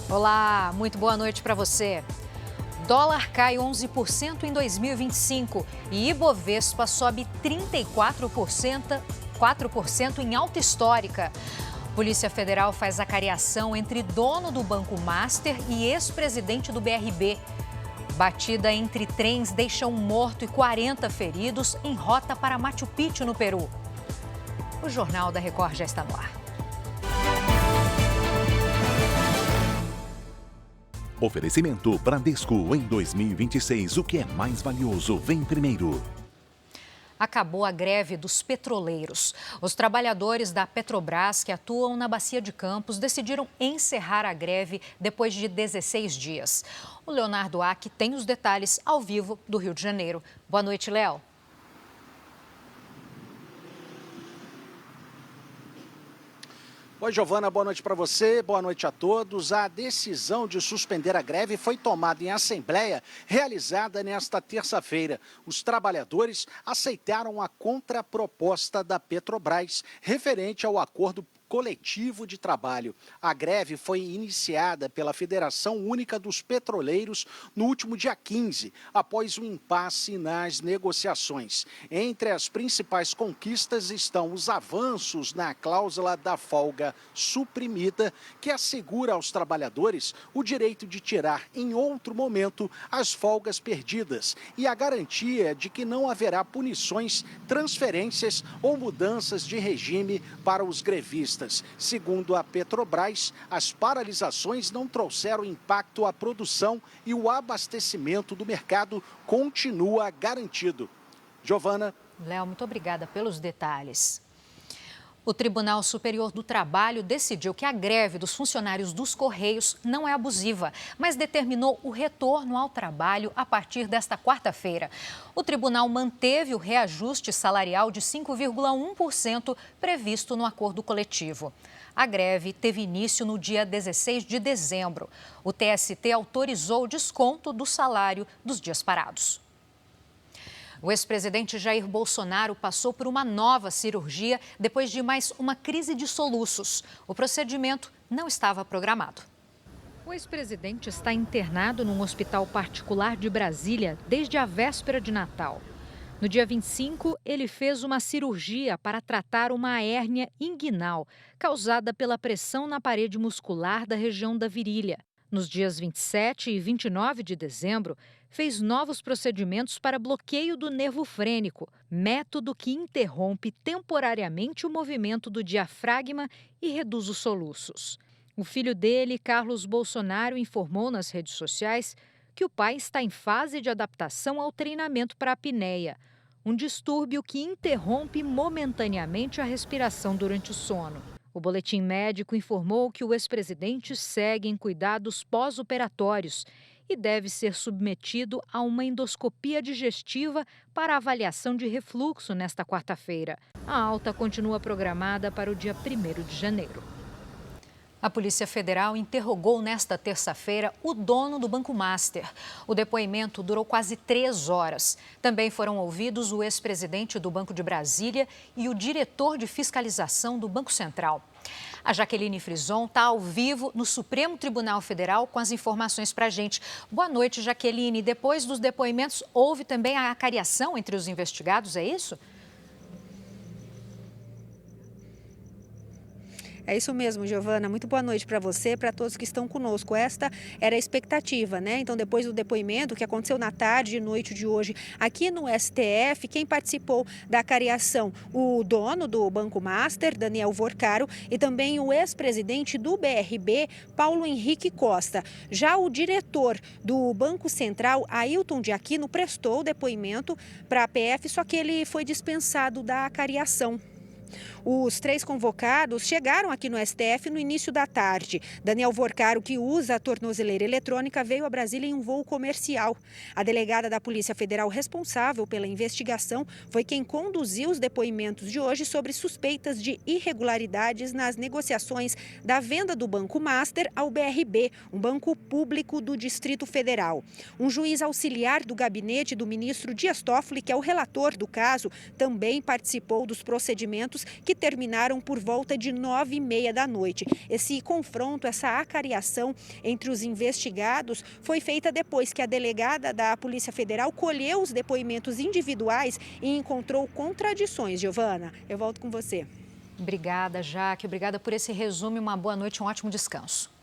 Olá, muito boa noite para você. Dólar cai 11% em 2025 e Ibovespa sobe 34% em alta histórica. Polícia Federal faz acariação entre dono do Banco Master e ex-presidente do BRB. Batida entre trens deixa um morto e 40 feridos em rota para Machu Picchu, no Peru. O Jornal da Record já está no ar. Oferecimento Bradesco. Em 2026, o que é mais valioso vem primeiro. Acabou a greve dos petroleiros. Os trabalhadores da Petrobras, que atuam na Bacia de Campos, decidiram encerrar a greve depois de 16 dias. O Leonardo Ack tem os detalhes ao vivo do Rio de Janeiro. Boa noite, Léo. Oi, Giovana, boa noite para você, boa noite a todos. A decisão de suspender a greve foi tomada em assembleia realizada nesta terça-feira. Os trabalhadores aceitaram a contraproposta da Petrobras referente ao acordo coletivo de trabalho. A greve foi iniciada pela Federação Única dos Petroleiros no último dia 15, após um impasse nas negociações. Entre as principais conquistas estão os avanços na cláusula da folga suprimida, que assegura aos trabalhadores o direito de tirar em outro momento as folgas perdidas e a garantia de que não haverá punições, transferências ou mudanças de regime para os grevistas. Segundo a Petrobras, as paralisações não trouxeram impacto à produção e o abastecimento do mercado continua garantido. Giovana. Léo, muito obrigada pelos detalhes. O Tribunal Superior do Trabalho decidiu que a greve dos funcionários dos Correios não é abusiva, mas determinou o retorno ao trabalho a partir desta quarta-feira. O tribunal manteve o reajuste salarial de 5,1% previsto no acordo coletivo. A greve teve início no dia 16 de dezembro. O TST autorizou o desconto do salário dos dias parados. O ex-presidente Jair Bolsonaro passou por uma nova cirurgia depois de mais uma crise de soluços. O procedimento não estava programado. O ex-presidente está internado num hospital particular de Brasília desde a véspera de Natal. No dia 25, ele fez uma cirurgia para tratar uma hérnia inguinal, causada pela pressão na parede muscular da região da virilha. Nos dias 27 e 29 de dezembro, fez novos procedimentos para bloqueio do nervo frênico, método que interrompe temporariamente o movimento do diafragma e reduz os soluços. O filho dele, Carlos Bolsonaro, informou nas redes sociais que o pai está em fase de adaptação ao treinamento para a apneia, um distúrbio que interrompe momentaneamente a respiração durante o sono. O boletim médico informou que o ex-presidente segue em cuidados pós-operatórios e deve ser submetido a uma endoscopia digestiva para avaliação de refluxo nesta quarta-feira. A alta continua programada para o dia 1º de janeiro. A Polícia Federal interrogou nesta terça-feira o dono do Banco Master. O depoimento durou quase 3 horas. Também foram ouvidos o ex-presidente do Banco de Brasília e o diretor de fiscalização do Banco Central. A Jaqueline Frison está ao vivo no Supremo Tribunal Federal com as informações para a gente. Boa noite, Jaqueline. Depois dos depoimentos, houve também a acariação entre os investigados, é isso? É isso mesmo, Giovana. Muito boa noite para você, para todos que estão conosco. Esta era a expectativa, né? Então, depois do depoimento que aconteceu na tarde e noite de hoje aqui no STF, quem participou da acariação? O dono do Banco Master, Daniel Vorcaro, e também o ex-presidente do BRB, Paulo Henrique Costa. Já o diretor do Banco Central, Ailton de Aquino, prestou depoimento para a PF, só que ele foi dispensado da acariação. Os 3 convocados chegaram aqui no STF no início da tarde. Daniel Vorcaro, que usa a tornozeleira eletrônica, veio a Brasília em um voo comercial. A delegada da Polícia Federal responsável pela investigação foi quem conduziu os depoimentos de hoje sobre suspeitas de irregularidades nas negociações da venda do Banco Master ao BRB, um banco público do Distrito Federal. Um juiz auxiliar do gabinete do ministro Dias Toffoli, que é o relator do caso, também participou dos procedimentos confrontos que terminaram por volta de 9h30 da noite. Esse confronto, essa acariação entre os investigados foi feita depois que a delegada da Polícia Federal colheu os depoimentos individuais e encontrou contradições. Giovana, eu volto com você. Obrigada, Jaque. Obrigada por esse resumo. Uma boa noite e um ótimo descanso.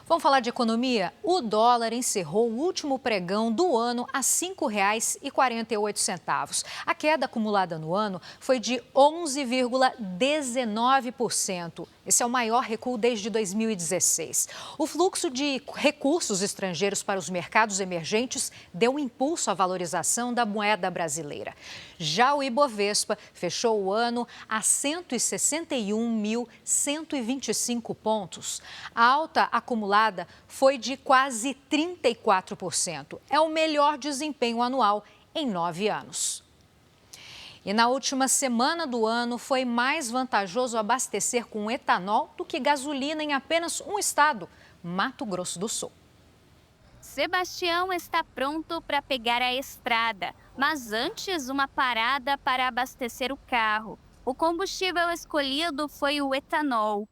Vamos falar de economia? O dólar encerrou o último pregão do ano a R$ 5,48. A queda acumulada no ano foi de 11,19%. Esse é o maior recuo desde 2016. O fluxo de recursos estrangeiros para os mercados emergentes deu um impulso à valorização da moeda brasileira. Já o Ibovespa fechou o ano a 161.125 pontos. A alta acumulada foi de quase 34%. É o melhor desempenho anual em 9 anos. E na última semana do ano, foi mais vantajoso abastecer com etanol do que gasolina em apenas um estado, Mato Grosso do Sul. Sebastião está pronto para pegar a estrada, mas antes uma parada para abastecer o carro. O combustível escolhido foi o etanol.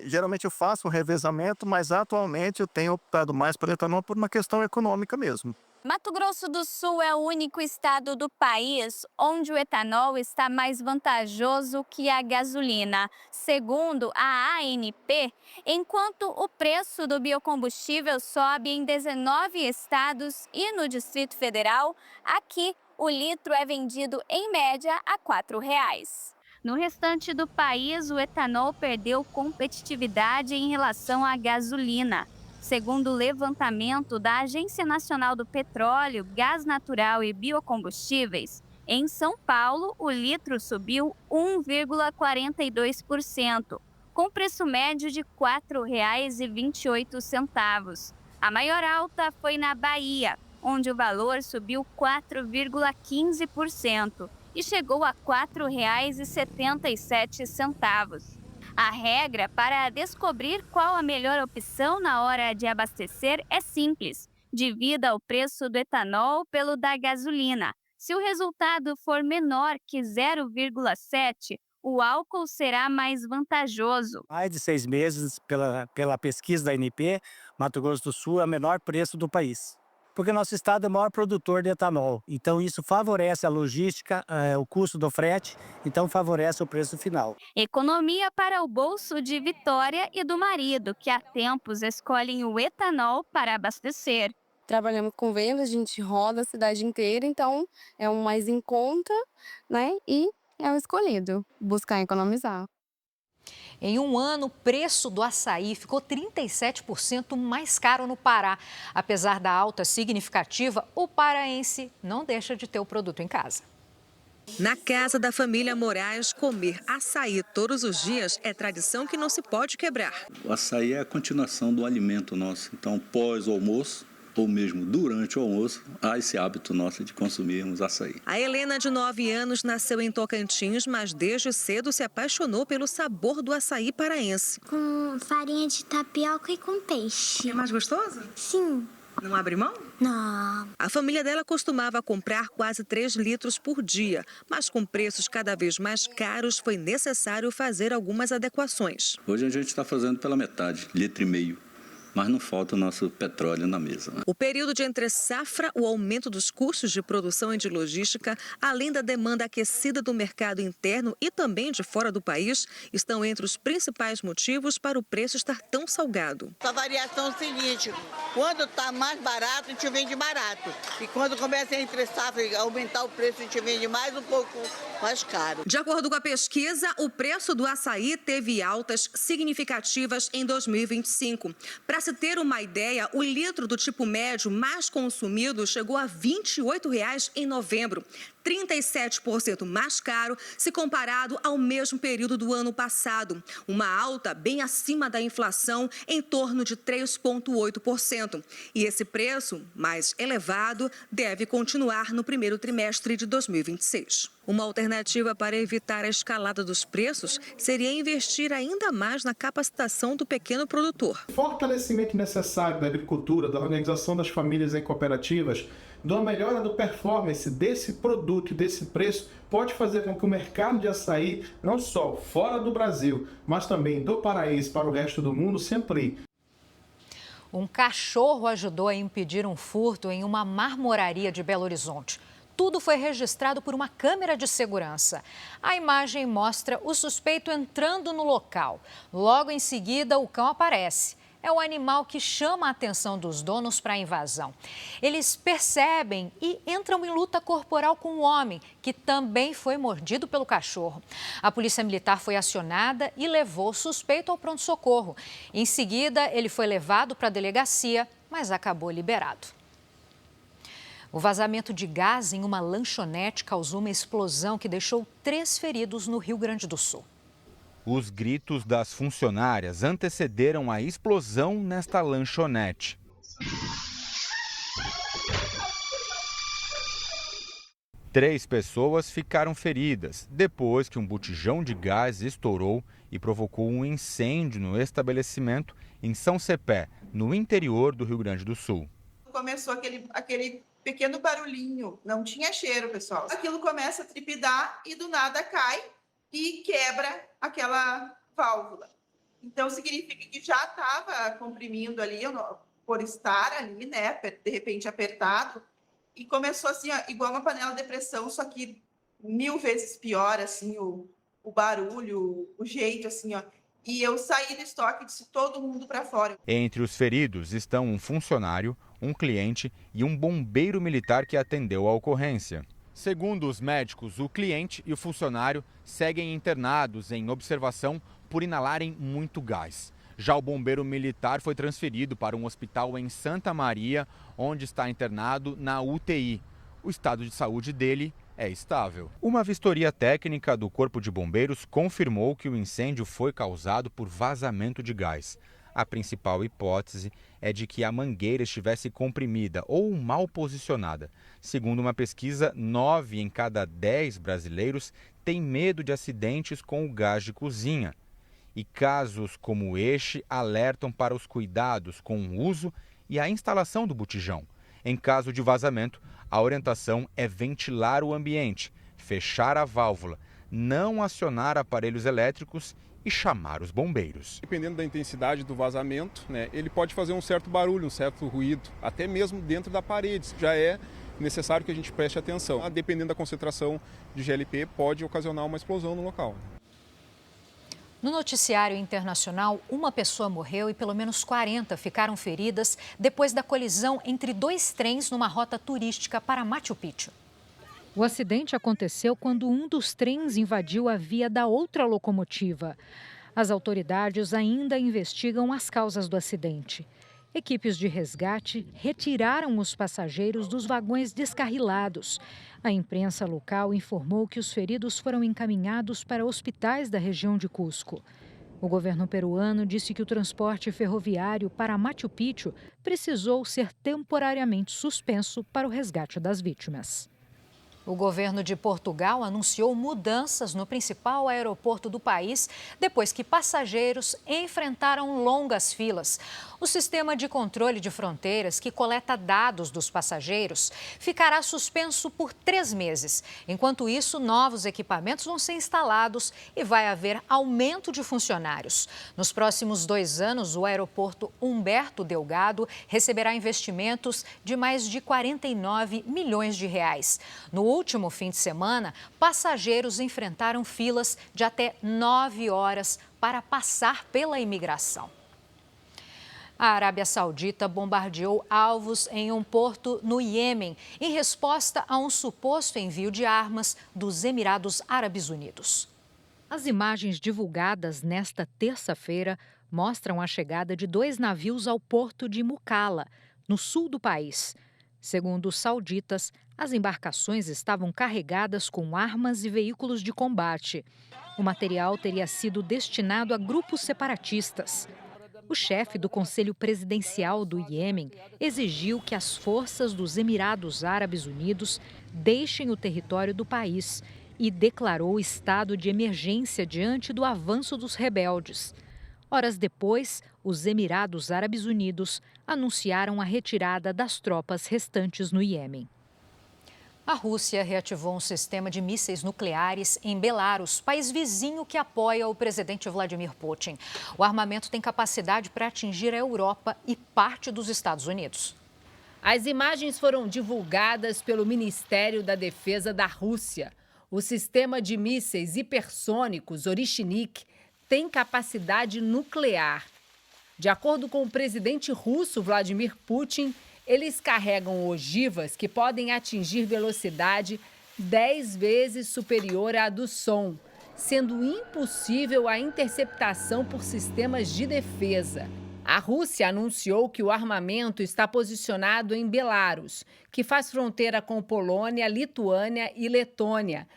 Geralmente eu faço um revezamento, mas atualmente eu tenho optado mais por etanol por uma questão econômica mesmo. Mato Grosso do Sul é o único estado do país onde o etanol está mais vantajoso que a gasolina, segundo a ANP, enquanto o preço do biocombustível sobe em 19 estados e no Distrito Federal, aqui o litro é vendido em média a R$ 4,00. No restante do país, o etanol perdeu competitividade em relação à gasolina. Segundo o levantamento da Agência Nacional do Petróleo, Gás Natural e Biocombustíveis, em São Paulo, o litro subiu 1,42%, com preço médio de R$ 4,28. A maior alta foi na Bahia, onde o valor subiu 4,15% e chegou a R$ 4,77. A regra para descobrir qual a melhor opção na hora de abastecer é simples. Divida o preço do etanol pelo da gasolina. Se o resultado for menor que 0,7, o álcool será mais vantajoso. Mais de 6 meses, pela pesquisa da ANP, Mato Grosso do Sul é o menor preço do país. Porque nosso estado é o maior produtor de etanol. Então, isso favorece a logística, o custo do frete, então favorece o preço final. Economia para o bolso de Vitória e do marido, que há tempos escolhem o etanol para abastecer. Trabalhamos com vendas, a gente roda a cidade inteira, então é o mais em conta, né? E é o escolhido, buscar economizar. Em um ano, o preço do açaí ficou 37% mais caro no Pará. Apesar da alta significativa, o paraense não deixa de ter o produto em casa. Na casa da família Moraes, comer açaí todos os dias é tradição que não se pode quebrar. O açaí é a continuação do alimento nosso. Então, pós o almoço, ou mesmo durante o almoço, há esse hábito nosso de consumirmos açaí. A Helena, de 9 anos, nasceu em Tocantins, mas desde cedo se apaixonou pelo sabor do açaí paraense. Com farinha de tapioca e com peixe. É mais gostoso? Sim. Não abre mão? Não. A família dela costumava comprar quase 3 litros por dia, mas com preços cada vez mais caros, foi necessário fazer algumas adequações. Hoje a gente está fazendo pela metade, 1,5 litros. Mas não falta o nosso petróleo na mesa. O período de entre-safra, o aumento dos custos de produção e de logística, além da demanda aquecida do mercado interno e também de fora do país, estão entre os principais motivos para o preço estar tão salgado. A variação é o seguinte, quando está mais barato, a gente vende barato. E quando começa a entre-safra e aumentar o preço, a gente vende mais um pouco mais caro. De acordo com a pesquisa, o preço do açaí teve altas significativas em 2025. Para se ter uma ideia, o litro do tipo médio mais consumido chegou a R$ 28,00 em novembro, 37% mais caro se comparado ao mesmo período do ano passado. Uma alta bem acima da inflação, em torno de 3,8%. E esse preço, mais elevado, deve continuar no primeiro trimestre de 2026. Uma alternativa para evitar a escalada dos preços seria investir ainda mais na capacitação do pequeno produtor. Fortalecimento necessário da agricultura, da organização das famílias em cooperativas, de uma melhora do performance desse produto, desse preço, pode fazer com que o mercado de açaí, não só fora do Brasil, mas também do paraíso para o resto do mundo, se amplie. Um cachorro ajudou a impedir um furto em uma marmoraria de Belo Horizonte. Tudo foi registrado por uma câmera de segurança. A imagem mostra o suspeito entrando no local. Logo em seguida, o cão aparece. É o animal que chama a atenção dos donos para a invasão. Eles percebem e entram em luta corporal com o homem, que também foi mordido pelo cachorro. A polícia militar foi acionada e levou o suspeito ao pronto-socorro. Em seguida, ele foi levado para a delegacia, mas acabou liberado. O vazamento de gás em uma lanchonete causou uma explosão que deixou 3 feridos no Rio Grande do Sul. Os gritos das funcionárias antecederam a explosão nesta lanchonete. Três pessoas ficaram feridas depois que um botijão de gás estourou e provocou um incêndio no estabelecimento em São Cepé, no interior do Rio Grande do Sul. Começou aquele pequeno barulhinho, não tinha cheiro, pessoal. Aquilo começa a trepidar e do nada cai e quebra aquela válvula. Então, significa que já estava comprimindo ali, por estar ali, né, de repente apertado, e começou assim, ó, igual uma panela de pressão, só que 1000 vezes pior, assim, o barulho, o jeito, assim, ó. E eu saí do estoque e disse todo mundo para fora. Entre os feridos estão um funcionário, um cliente e um bombeiro militar que atendeu a ocorrência. Segundo os médicos, o cliente e o funcionário seguem internados em observação por inalarem muito gás. Já o bombeiro militar foi transferido para um hospital em Santa Maria, onde está internado na UTI. O estado de saúde dele é estável. Uma vistoria técnica do Corpo de Bombeiros confirmou que o incêndio foi causado por vazamento de gás. A principal hipótese é de que a mangueira estivesse comprimida ou mal posicionada. Segundo uma pesquisa, 9 em cada 10 brasileiros têm medo de acidentes com o gás de cozinha. E casos como este alertam para os cuidados com o uso e a instalação do botijão. Em caso de vazamento, a orientação é ventilar o ambiente, fechar a válvula, não acionar aparelhos elétricos e chamar os bombeiros. Dependendo da intensidade do vazamento, né, ele pode fazer um certo barulho, um certo ruído, até mesmo dentro da parede. Já é necessário que a gente preste atenção. Dependendo da concentração de GLP, pode ocasionar uma explosão no local. No noticiário internacional, uma pessoa morreu e pelo menos 40 ficaram feridas depois da colisão entre 2 trens numa rota turística para Machu Picchu. O acidente aconteceu quando um dos trens invadiu a via da outra locomotiva. As autoridades ainda investigam as causas do acidente. Equipes de resgate retiraram os passageiros dos vagões descarrilados. A imprensa local informou que os feridos foram encaminhados para hospitais da região de Cusco. O governo peruano disse que o transporte ferroviário para Machu Picchu precisou ser temporariamente suspenso para o resgate das vítimas. O governo de Portugal anunciou mudanças no principal aeroporto do país depois que passageiros enfrentaram longas filas. O sistema de controle de fronteiras, que coleta dados dos passageiros, ficará suspenso por 3 meses. Enquanto isso, novos equipamentos vão ser instalados e vai haver aumento de funcionários. Nos próximos 2 anos, o aeroporto Humberto Delgado receberá investimentos de mais de 49 milhões de reais. No último fim de semana, passageiros enfrentaram filas de até 9 horas para passar pela imigração. A Arábia Saudita bombardeou alvos em um porto no Iêmen em resposta a um suposto envio de armas dos Emirados Árabes Unidos. As imagens divulgadas nesta terça-feira mostram a chegada de 2 navios ao porto de Mukalla, no sul do país. Segundo os sauditas, as embarcações estavam carregadas com armas e veículos de combate. O material teria sido destinado a grupos separatistas. O chefe do Conselho Presidencial do Iêmen exigiu que as forças dos Emirados Árabes Unidos deixem o território do país e declarou estado de emergência diante do avanço dos rebeldes. Horas depois, os Emirados Árabes Unidos anunciaram a retirada das tropas restantes no Iêmen. A Rússia reativou um sistema de mísseis nucleares em Belarus, país vizinho que apoia o presidente Vladimir Putin. O armamento tem capacidade para atingir a Europa e parte dos Estados Unidos. As imagens foram divulgadas pelo Ministério da Defesa da Rússia. O sistema de mísseis hipersônicos Orishnik tem capacidade nuclear. De acordo com o presidente russo Vladimir Putin, eles carregam ogivas que podem atingir velocidade 10 vezes superior à do som, sendo impossível a interceptação por sistemas de defesa. A Rússia anunciou que o armamento está posicionado em Belarus, que faz fronteira com Polônia, Lituânia e Letônia,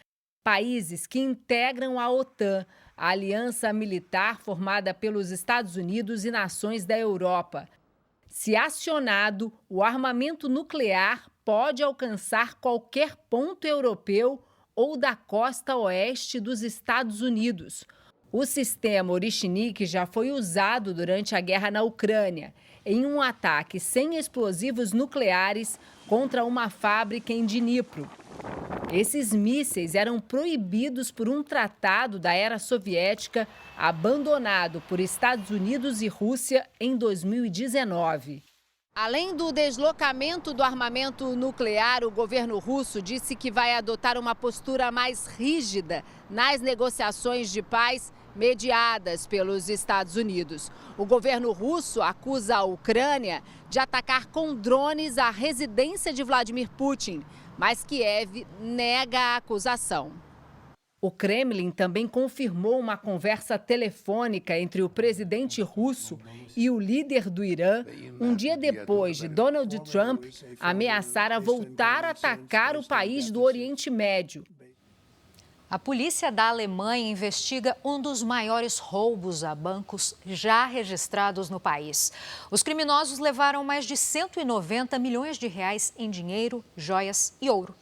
países que integram a OTAN, a aliança militar formada pelos Estados Unidos e nações da Europa. Se acionado, o armamento nuclear pode alcançar qualquer ponto europeu ou da costa oeste dos Estados Unidos. O sistema Orishnik já foi usado durante a guerra na Ucrânia, em um ataque sem explosivos nucleares contra uma fábrica em Dnipro. Esses mísseis eram proibidos por um tratado da era soviética abandonado por Estados Unidos e Rússia em 2019. Além do deslocamento do armamento nuclear, o governo russo disse que vai adotar uma postura mais rígida nas negociações de paz mediadas pelos Estados Unidos. O governo russo acusa a Ucrânia de atacar com drones a residência de Vladimir Putin, mas Kiev nega a acusação. O Kremlin também confirmou uma conversa telefônica entre o presidente russo e o líder do Irã, um dia depois de Donald Trump ameaçar a voltar a atacar o país do Oriente Médio. A polícia da Alemanha investiga um dos maiores roubos a bancos já registrados no país. Os criminosos levaram mais de 190 milhões de reais em dinheiro, joias e ouro.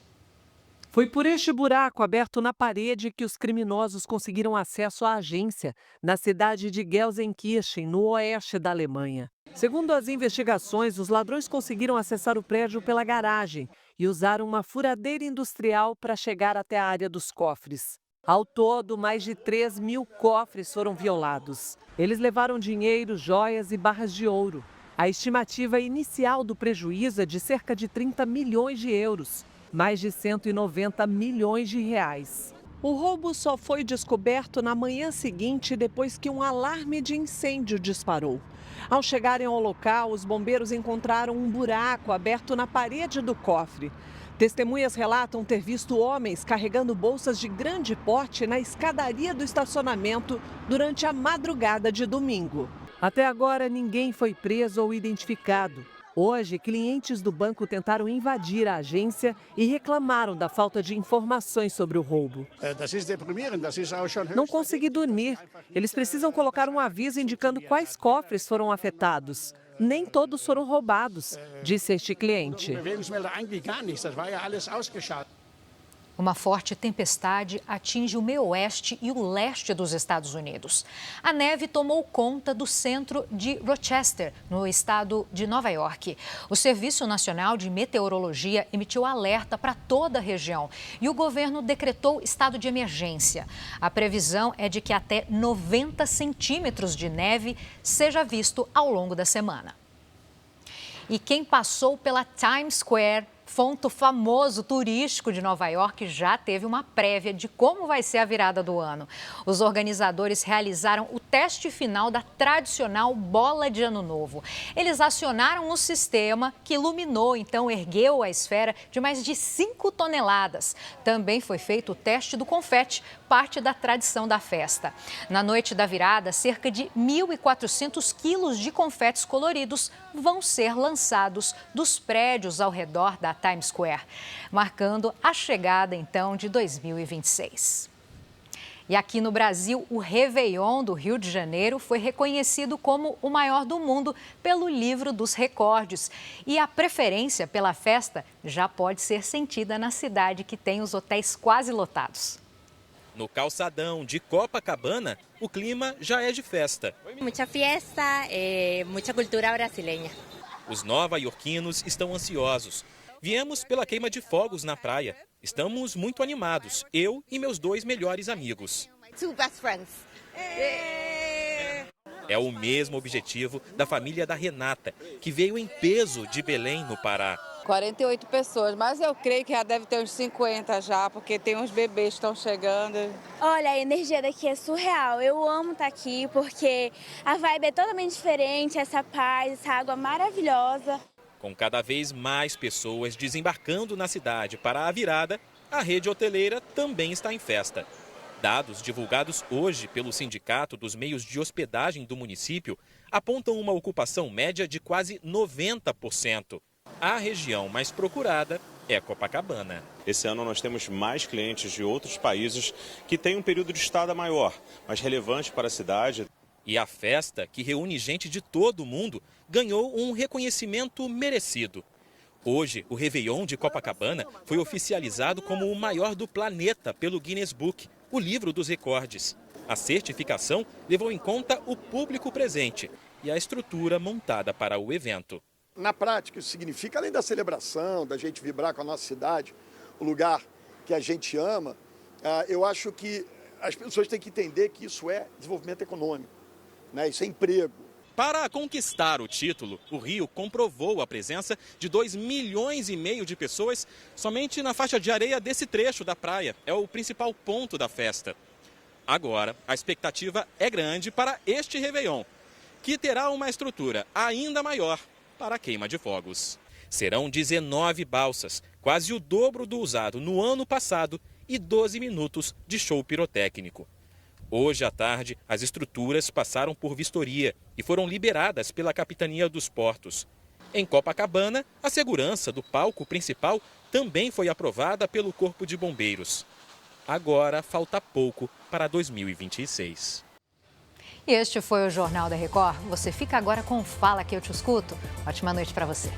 Foi por este buraco aberto na parede que os criminosos conseguiram acesso à agência, na cidade de Gelsenkirchen, no oeste da Alemanha. Segundo as investigações, os ladrões conseguiram acessar o prédio pela garagem e usaram uma furadeira industrial para chegar até a área dos cofres. Ao todo, mais de 3.000 cofres foram violados. Eles levaram dinheiro, joias e barras de ouro. A estimativa inicial do prejuízo é de cerca de 30 milhões de euros, mais de 190 milhões de reais. O roubo só foi descoberto na manhã seguinte, depois que um alarme de incêndio disparou. Ao chegarem ao local, os bombeiros encontraram um buraco aberto na parede do cofre. Testemunhas relatam ter visto homens carregando bolsas de grande porte na escadaria do estacionamento durante a madrugada de domingo. Até agora, ninguém foi preso ou identificado. Hoje, clientes do banco tentaram invadir a agência e reclamaram da falta de informações sobre o roubo. Não consegui dormir. Eles precisam colocar um aviso indicando quais cofres foram afetados. Nem todos foram roubados, disse este cliente. Uma forte tempestade atinge o meio oeste e o leste dos Estados Unidos. A neve tomou conta do centro de Rochester, no estado de Nova York. O Serviço Nacional de Meteorologia emitiu alerta para toda a região e o governo decretou estado de emergência. A previsão é de que até 90 centímetros de neve seja visto ao longo da semana. E quem passou pela Times Square, ponto famoso turístico de Nova York, já teve uma prévia de como vai ser a virada do ano. Os organizadores realizaram o teste final da tradicional bola de Ano Novo. Eles acionaram o sistema que iluminou, então ergueu a esfera de mais de 5 toneladas. Também foi feito o teste do confete, parte da tradição da festa. Na noite da virada, cerca de 1.400 quilos de confetes coloridos vão ser lançados dos prédios ao redor da Times Square, marcando a chegada, então, de 2026. E aqui no Brasil, o Réveillon do Rio de Janeiro foi reconhecido como o maior do mundo pelo Livro dos Recordes. E a preferência pela festa já pode ser sentida na cidade, que tem os hotéis quase lotados. No calçadão de Copacabana, o clima já é de festa. Muita festa, muita cultura brasileira. Os nova-iorquinos estão ansiosos. Viemos pela queima de fogos na praia. Estamos muito animados, eu e meus 2 melhores amigos. Two best friends. É o mesmo objetivo da família da Renata, que veio em peso de Belém, no Pará. 48 pessoas, mas eu creio que já deve ter uns 50 já, porque tem uns bebês que estão chegando. Olha, a energia daqui é surreal. Eu amo estar aqui porque a vibe é totalmente diferente, essa paz, essa água maravilhosa. Com cada vez mais pessoas desembarcando na cidade para a virada, a rede hoteleira também está em festa. Dados divulgados hoje pelo Sindicato dos Meios de Hospedagem do município apontam uma ocupação média de quase 90%. A região mais procurada é Copacabana. Esse ano nós temos mais clientes de outros países que têm um período de estada maior, mais relevante para a cidade. E a festa, que reúne gente de todo o mundo, ganhou um reconhecimento merecido. Hoje, o Réveillon de Copacabana foi oficializado como o maior do planeta pelo Guinness Book, o livro dos recordes. A certificação levou em conta o público presente e a estrutura montada para o evento. Na prática, isso significa, além da celebração, da gente vibrar com a nossa cidade, o lugar que a gente ama, eu acho que as pessoas têm que entender que isso é desenvolvimento econômico, né? Isso é emprego. Para conquistar o título, o Rio comprovou a presença de 2,5 milhões de pessoas somente na faixa de areia desse trecho da praia. É o principal ponto da festa. Agora, a expectativa é grande para este Réveillon, que terá uma estrutura ainda maior para a queima de fogos. Serão 19 balsas, quase o dobro do usado no ano passado, e 12 minutos de show pirotécnico. Hoje à tarde, as estruturas passaram por vistoria e foram liberadas pela Capitania dos Portos. Em Copacabana, a segurança do palco principal também foi aprovada pelo Corpo de Bombeiros. Agora falta pouco para 2026. E este foi o Jornal da Record. Você fica agora com Fala Que Eu Te Escuto. Ótima noite para você.